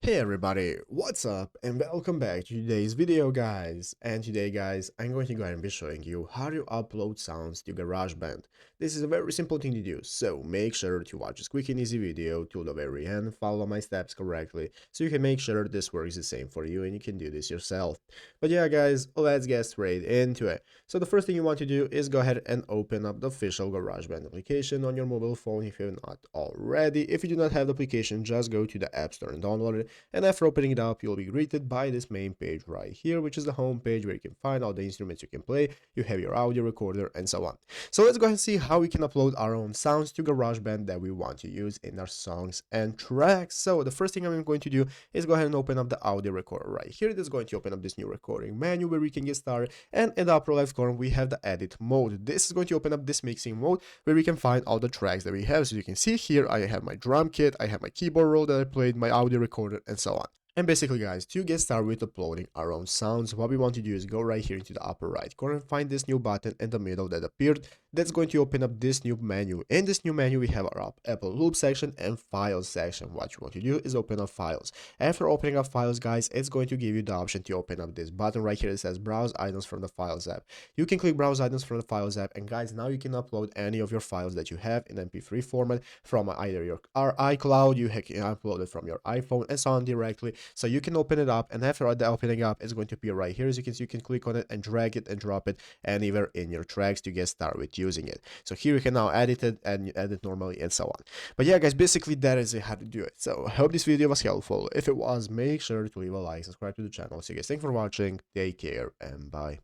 Hey everybody, what's up and welcome back to today's video guys. And today guys, I'm going to go ahead and be showing you how to upload sounds to GarageBand. This is a very simple thing to do, so make sure to watch this quick and easy video till the very end, follow my steps correctly, so you can make sure this works the same for you and you can do this yourself. But yeah guys, let's get straight into it. So the first thing you want to do is go ahead and open up the official GarageBand application on your mobile phone if you're not already. If you do not have the application, just go to the App Store and download it, and after opening it up, you'll be greeted by this main page right here, which is the home page where you can find all the instruments you can play, you have your audio recorder, and so on. So let's go ahead and see how we can upload our own sounds to GarageBand that we want to use in our songs and tracks. So the first thing I'm going to do is go ahead and open up the audio recorder right here. It is going to open up this new recording menu where we can get started, and in the upper left corner we have the edit mode. This is going to open up this mixing mode where we can find all the tracks that we have. So you can see here I have my drum kit, I have my keyboard roll that I played, my audio recorder, and so on. And basically guys, to get started with uploading our own sounds, what we want to do is go right here into the upper right corner and find this new button in the middle that appeared. That's going to open up this new menu. In this new menu we have our Apple Loop section and Files section. What you want to do is open up Files. After opening up Files guys, it's going to give you the option to open up this button right here that says Browse Items from the Files app. You can click Browse Items from the Files app, and guys, now you can upload any of your files that you have in MP3 format from either your iCloud, you can upload it from your iPhone and so on directly. So you can open it up, and after the opening up, it's going to appear right here. As you can see, you can click on it and drag it and drop it anywhere in your tracks to get started with using it. So here you can now edit it and edit normally and so on. But yeah guys, basically that is how to do it. So I hope this video was helpful. If it was, make sure to leave a like, subscribe to the channel. So guys, thanks for watching, take care, and bye.